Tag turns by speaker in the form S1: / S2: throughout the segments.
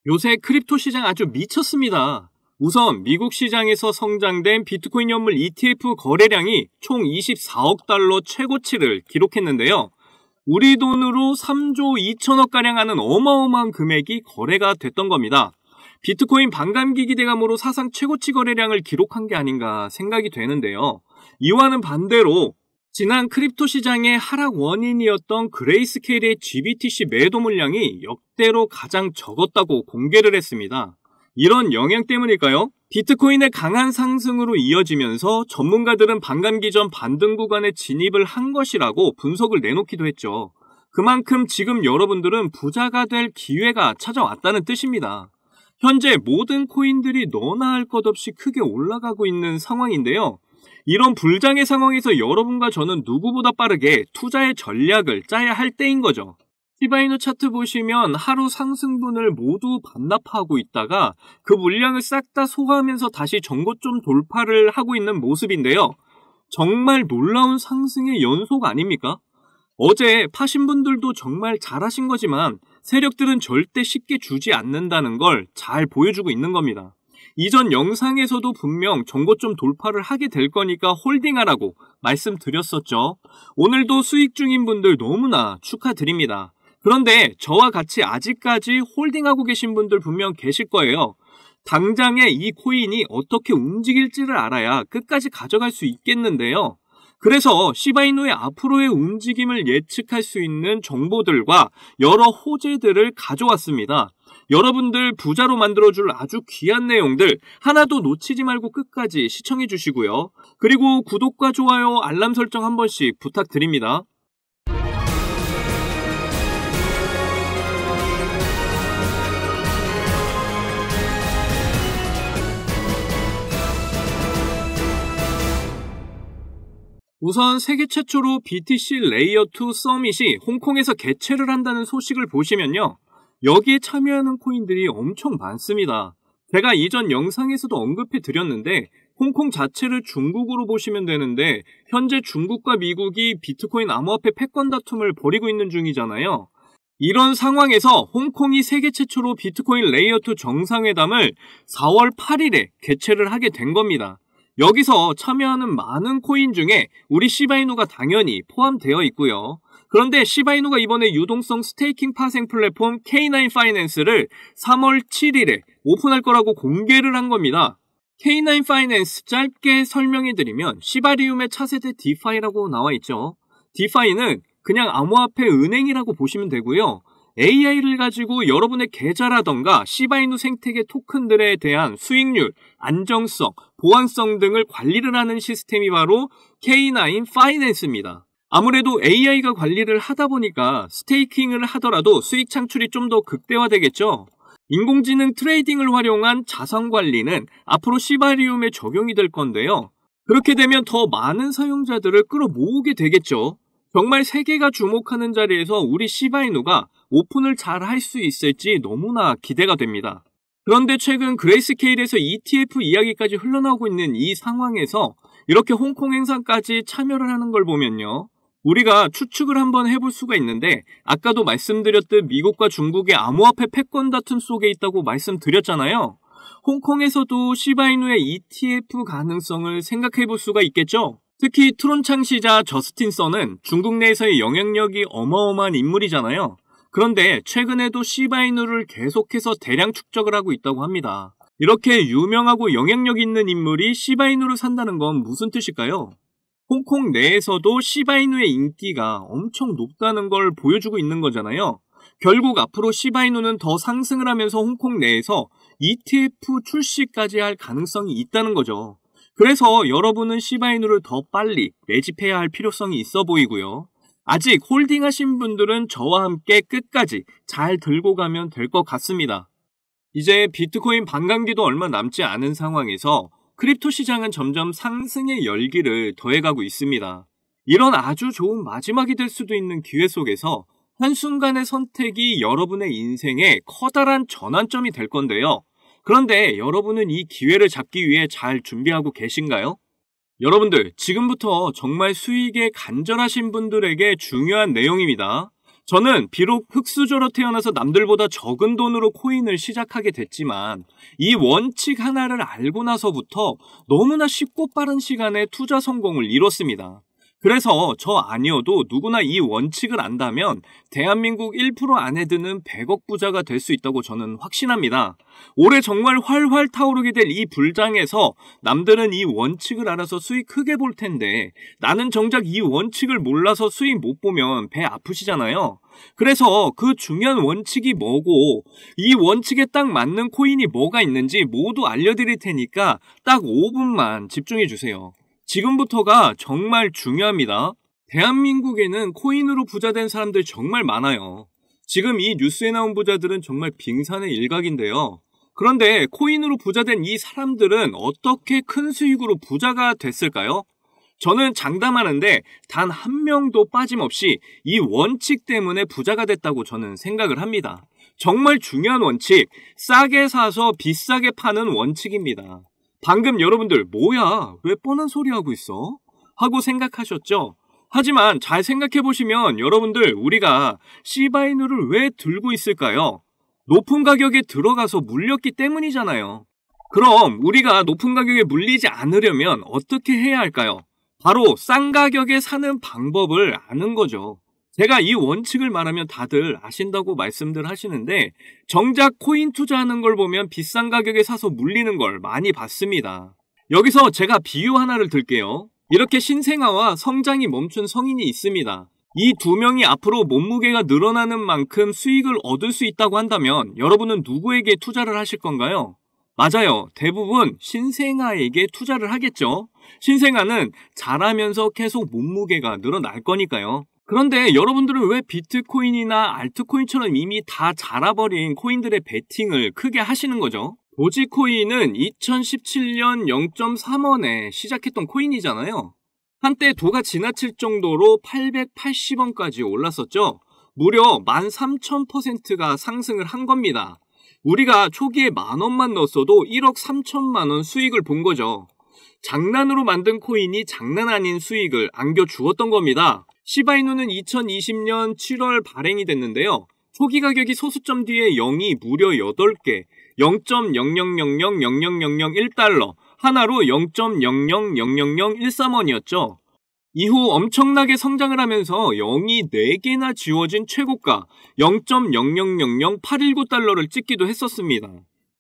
S1: 요새 크립토 시장 아주 미쳤습니다. 우선 미국 시장에서 성장된 비트코인 연물 ETF 거래량이 총 24억 달러 최고치를 기록했는데요. 우리 돈으로 3조 2천억 가량 하는 어마어마한 금액이 거래가 됐던 겁니다. 비트코인 반감기 기대감으로 사상 최고치 거래량을 기록한 게 아닌가 생각이 되는데요. 이와는 반대로 지난 크립토 시장의 하락 원인이었던 그레이스케일의 GBTC 매도 물량이 역대로 가장 적었다고 공개를 했습니다. 이런 영향 때문일까요? 비트코인의 강한 상승으로 이어지면서 전문가들은 반감기 전 반등 구간에 진입을 한 것이라고 분석을 내놓기도 했죠. 그만큼 지금 여러분들은 부자가 될 기회가 찾아왔다는 뜻입니다. 현재 모든 코인들이 너나 할 것 없이 크게 올라가고 있는 상황인데요. 이런 불장의 상황에서 여러분과 저는 누구보다 빠르게 투자의 전략을 짜야 할 때인 거죠. 시바이누 차트 보시면 하루 상승분을 모두 반납하고 있다가 그 물량을 싹 다 소화하면서 다시 전고점 돌파를 하고 있는 모습인데요. 정말 놀라운 상승의 연속 아닙니까? 어제 파신 분들도 정말 잘하신 거지만 세력들은 절대 쉽게 주지 않는다는 걸 잘 보여주고 있는 겁니다. 이전 영상에서도 분명 전고점 돌파를 하게 될 거니까 홀딩하라고 말씀드렸었죠. 오늘도 수익 중인 분들 너무나 축하드립니다. 그런데 저와 같이 아직까지 홀딩하고 계신 분들 분명 계실 거예요. 당장에 이 코인이 어떻게 움직일지를 알아야 끝까지 가져갈 수 있겠는데요. 그래서 시바이누의 앞으로의 움직임을 예측할 수 있는 정보들과 여러 호재들을 가져왔습니다. 여러분들 부자로 만들어줄 아주 귀한 내용들 하나도 놓치지 말고 끝까지 시청해 주시고요. 그리고 구독과 좋아요, 알람 설정 한 번씩 부탁드립니다. 우선 세계 최초로 BTC 레이어2 서밋이 홍콩에서 개최를 한다는 소식을 보시면요. 여기에 참여하는 코인들이 엄청 많습니다. 제가 이전 영상에서도 언급해 드렸는데 홍콩 자체를 중국으로 보시면 되는데 현재 중국과 미국이 비트코인 암호화폐 패권 다툼을 벌이고 있는 중이잖아요. 이런 상황에서 홍콩이 세계 최초로 비트코인 레이어2 정상회담을 4월 8일에 개최를 하게 된 겁니다. 여기서 참여하는 많은 코인 중에 우리 시바이누가 당연히 포함되어 있고요. 그런데 시바이누가 이번에 유동성 스테이킹 파생 플랫폼 K9 파이낸스를 3월 7일에 오픈할 거라고 공개를 한 겁니다. K9 파이낸스 짧게 설명해드리면 시바리움의 차세대 디파이라고 나와 있죠. 디파이는 그냥 암호화폐 은행이라고 보시면 되고요. AI를 가지고 여러분의 계좌라던가 시바이누 생태계 토큰들에 대한 수익률, 안정성, 보안성 등을 관리를 하는 시스템이 바로 K9 파이낸스입니다. 아무래도 AI가 관리를 하다 보니까 스테이킹을 하더라도 수익 창출이 좀 더 극대화되겠죠. 인공지능 트레이딩을 활용한 자산 관리는 앞으로 시바리움에 적용이 될 건데요. 그렇게 되면 더 많은 사용자들을 끌어모으게 되겠죠. 정말 세계가 주목하는 자리에서 우리 시바이누가 오픈을 잘 할 수 있을지 너무나 기대가 됩니다. 그런데 최근 그레이스케일에서 ETF 이야기까지 흘러나오고 있는 이 상황에서 이렇게 홍콩 행사까지 참여를 하는 걸 보면요. 우리가 추측을 한번 해볼 수가 있는데 아까도 말씀드렸듯 미국과 중국의 암호화폐 패권 다툼 속에 있다고 말씀드렸잖아요. 홍콩에서도 시바이누의 ETF 가능성을 생각해 볼 수가 있겠죠. 특히 트론 창시자 저스틴 선은 중국 내에서의 영향력이 어마어마한 인물이잖아요. 그런데 최근에도 시바이누를 계속해서 대량 축적을 하고 있다고 합니다. 이렇게 유명하고 영향력 있는 인물이 시바이누를 산다는 건 무슨 뜻일까요? 홍콩 내에서도 시바이누의 인기가 엄청 높다는 걸 보여주고 있는 거잖아요. 결국 앞으로 시바이누는 더 상승을 하면서 홍콩 내에서 ETF 출시까지 할 가능성이 있다는 거죠. 그래서 여러분은 시바이누를 더 빨리 매집해야 할 필요성이 있어 보이고요. 아직 홀딩하신 분들은 저와 함께 끝까지 잘 들고 가면 될 것 같습니다. 이제 비트코인 반감기도 얼마 남지 않은 상황에서 크립토 시장은 점점 상승의 열기를 더해가고 있습니다. 이런 아주 좋은 마지막이 될 수도 있는 기회 속에서 한순간의 선택이 여러분의 인생에 커다란 전환점이 될 건데요. 그런데 여러분은 이 기회를 잡기 위해 잘 준비하고 계신가요? 여러분들, 지금부터 정말 수익에 간절하신 분들에게 중요한 내용입니다. 저는 비록 흙수저로 태어나서 남들보다 적은 돈으로 코인을 시작하게 됐지만 이 원칙 하나를 알고 나서부터 너무나 쉽고 빠른 시간에 투자 성공을 이뤘습니다. 그래서 저 아니어도 누구나 이 원칙을 안다면 대한민국 1% 안에 드는 100억 부자가 될 수 있다고 저는 확신합니다. 올해 정말 활활 타오르게 될 이 불장에서 남들은 이 원칙을 알아서 수익 크게 볼 텐데 나는 정작 이 원칙을 몰라서 수익 못 보면 배 아프시잖아요. 그래서 그 중요한 원칙이 뭐고 이 원칙에 딱 맞는 코인이 뭐가 있는지 모두 알려드릴 테니까 딱 5분만 집중해 주세요. 지금부터가 정말 중요합니다. 대한민국에는 코인으로 부자된 사람들 정말 많아요. 지금 이 뉴스에 나온 부자들은 정말 빙산의 일각인데요. 그런데 코인으로 부자된 이 사람들은 어떻게 큰 수익으로 부자가 됐을까요? 저는 장담하는데 단 한 명도 빠짐없이 이 원칙 때문에 부자가 됐다고 저는 생각을 합니다. 정말 중요한 원칙, 싸게 사서 비싸게 파는 원칙입니다. 방금 여러분들 뭐야 왜 뻔한 소리 하고 있어? 하고 생각하셨죠? 하지만 잘 생각해보시면 여러분들 우리가 시바이누를 왜 들고 있을까요? 높은 가격에 들어가서 물렸기 때문이잖아요. 그럼 우리가 높은 가격에 물리지 않으려면 어떻게 해야 할까요? 바로 싼 가격에 사는 방법을 아는 거죠. 제가 이 원칙을 말하면 다들 아신다고 말씀들 하시는데 정작 코인 투자하는 걸 보면 비싼 가격에 사서 물리는 걸 많이 봤습니다. 여기서 제가 비유 하나를 들게요. 이렇게 신생아와 성장이 멈춘 성인이 있습니다. 이 두 명이 앞으로 몸무게가 늘어나는 만큼 수익을 얻을 수 있다고 한다면 여러분은 누구에게 투자를 하실 건가요? 맞아요. 대부분 신생아에게 투자를 하겠죠. 신생아는 자라면서 계속 몸무게가 늘어날 거니까요. 그런데 여러분들은 왜 비트코인이나 알트코인처럼 이미 다 자라버린 코인들의 베팅을 크게 하시는 거죠? 도지코인은 2017년 0.3원에 시작했던 코인이잖아요. 한때 도가 지나칠 정도로 880원까지 올랐었죠. 무려 13,000%가 상승을 한 겁니다. 우리가 초기에 10,000원만 넣었어도 1억 3천만 원 수익을 본 거죠. 장난으로 만든 코인이 장난 아닌 수익을 안겨주었던 겁니다. 시바이누는 2020년 7월 발행이 됐는데요. 초기 가격이 소수점 뒤에 0이 무려 8개, 0.000000001달러, 하나로 0.000013원이었죠. 이후 엄청나게 성장을 하면서 0이 4개나 지워진 최고가 0.0000819달러를 찍기도 했었습니다.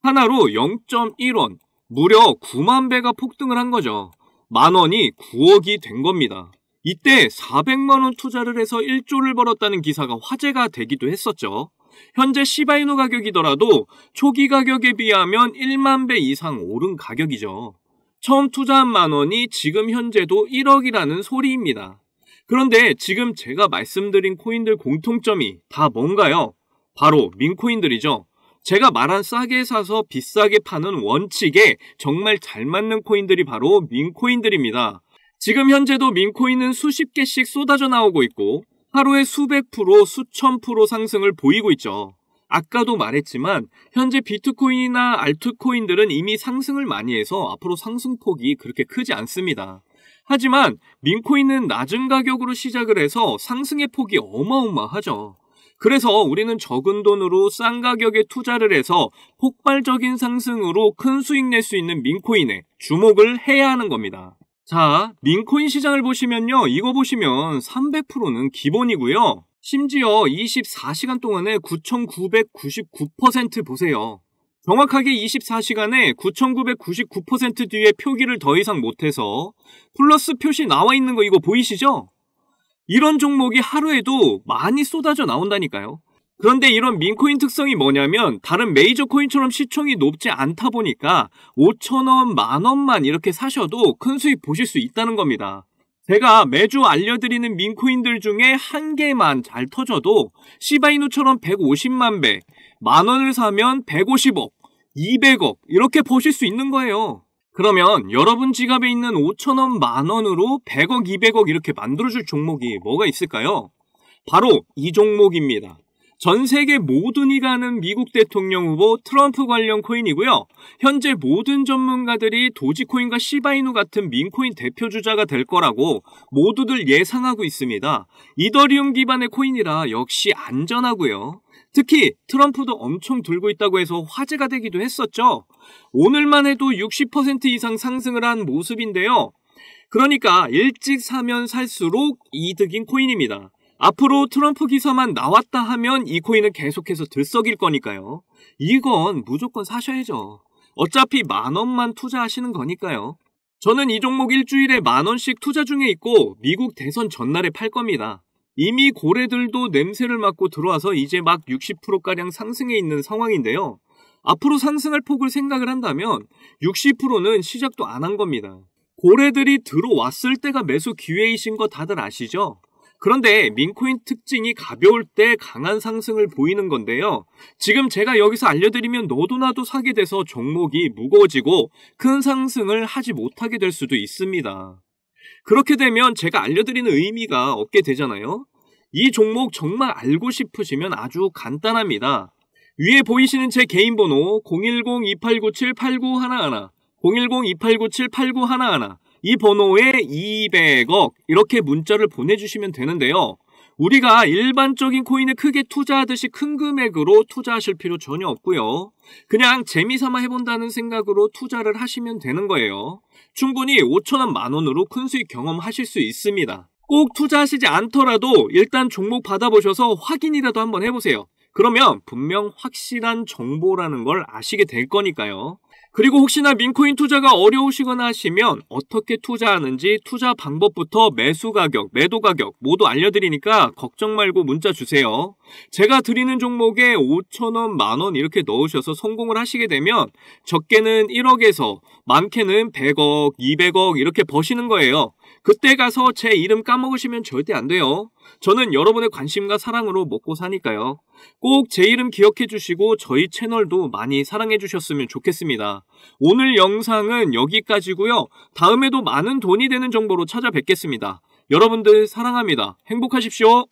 S1: 하나로 0.1원, 무려 9만 배가 폭등을 한 거죠. 만원이 9억이 된 겁니다. 이때 400만원 투자를 해서 1조를 벌었다는 기사가 화제가 되기도 했었죠. 현재 시바이누 가격이더라도 초기 가격에 비하면 1만 배 이상 오른 가격이죠. 처음 투자한 만원이 지금 현재도 1억이라는 소리입니다. 그런데 지금 제가 말씀드린 코인들 공통점이 다 뭔가요? 바로 민코인들이죠. 제가 말한 싸게 사서 비싸게 파는 원칙에 정말 잘 맞는 코인들이 바로 민코인들입니다. 지금 현재도 민코인은 수십 개씩 쏟아져 나오고 있고 하루에 수백 프로, 수천 프로 상승을 보이고 있죠. 아까도 말했지만 현재 비트코인이나 알트코인들은 이미 상승을 많이 해서 앞으로 상승폭이 그렇게 크지 않습니다. 하지만 민코인은 낮은 가격으로 시작을 해서 상승의 폭이 어마어마하죠. 그래서 우리는 적은 돈으로 싼 가격에 투자를 해서 폭발적인 상승으로 큰 수익 낼 수 있는 민코인에 주목을 해야 하는 겁니다. 자, 민코인 시장을 보시면요. 이거 보시면 300%는 기본이고요. 심지어 24시간 동안에 9,999% 보세요. 정확하게 24시간에 9,999% 뒤에 표기를 더 이상 못해서 플러스 표시 나와 있는 거 이거 보이시죠? 이런 종목이 하루에도 많이 쏟아져 나온다니까요. 그런데 이런 민코인 특성이 뭐냐면 다른 메이저 코인처럼 시총이 높지 않다 보니까 5,000원, 만원만 이렇게 사셔도 큰 수익 보실 수 있다는 겁니다. 제가 매주 알려드리는 민코인들 중에 한 개만 잘 터져도 시바이누처럼 150만 배, 만원을 사면 150억, 200억 이렇게 보실 수 있는 거예요. 그러면 여러분 지갑에 있는 5,000원, 만원으로 100억, 200억 이렇게 만들어줄 종목이 뭐가 있을까요? 바로 이 종목입니다. 전 세계 모든 이가 아는 미국 대통령 후보 트럼프 관련 코인이고요. 현재 모든 전문가들이 도지코인과 시바이누 같은 민코인 대표 주자가 될 거라고 모두들 예상하고 있습니다. 이더리움 기반의 코인이라 역시 안전하고요. 특히 트럼프도 엄청 들고 있다고 해서 화제가 되기도 했었죠. 오늘만 해도 60% 이상 상승을 한 모습인데요. 그러니까 일찍 사면 살수록 이득인 코인입니다. 앞으로 트럼프 기사만 나왔다 하면 이 코인은 계속해서 들썩일 거니까요. 이건 무조건 사셔야죠. 어차피 10,000원만 투자하시는 거니까요. 저는 이 종목 일주일에 10,000원씩 투자 중에 있고 미국 대선 전날에 팔 겁니다. 이미 고래들도 냄새를 맡고 들어와서 이제 막 60%가량 상승해 있는 상황인데요. 앞으로 상승할 폭을 생각을 한다면 60%는 시작도 안 한 겁니다. 고래들이 들어왔을 때가 매수 기회이신 거 다들 아시죠? 그런데 민코인 특징이 가벼울 때 강한 상승을 보이는 건데요. 지금 제가 여기서 알려드리면 너도 나도 사게 돼서 종목이 무거워지고 큰 상승을 하지 못하게 될 수도 있습니다. 그렇게 되면 제가 알려드리는 의미가 없게 되잖아요. 이 종목 정말 알고 싶으시면 아주 간단합니다. 위에 보이시는 제 개인 번호 010-2897-8911 010-2897-8911 이 번호에 200억 이렇게 문자를 보내주시면 되는데요. 우리가 일반적인 코인에 크게 투자하듯이 큰 금액으로 투자하실 필요 전혀 없고요. 그냥 재미삼아 해본다는 생각으로 투자를 하시면 되는 거예요. 충분히 5,000원, 10,000원으로 큰 수익 경험하실 수 있습니다. 꼭 투자하시지 않더라도 일단 종목 받아보셔서 확인이라도 한번 해보세요. 그러면 분명 확실한 정보라는 걸 아시게 될 거니까요. 그리고 혹시나 민코인 투자가 어려우시거나 하시면 어떻게 투자하는지 투자 방법부터 매수 가격, 매도 가격 모두 알려드리니까 걱정 말고 문자 주세요. 제가 드리는 종목에 5,000원, 10,000원 이렇게 넣으셔서 성공을 하시게 되면 적게는 1억에서 많게는 100억, 200억 이렇게 버시는 거예요. 그때 가서 제 이름 까먹으시면 절대 안 돼요. 저는 여러분의 관심과 사랑으로 먹고 사니까요. 꼭 제 이름 기억해 주시고 저희 채널도 많이 사랑해 주셨으면 좋겠습니다. 오늘 영상은 여기까지고요. 다음에도 많은 돈이 되는 정보로 찾아뵙겠습니다. 여러분들 사랑합니다. 행복하십시오.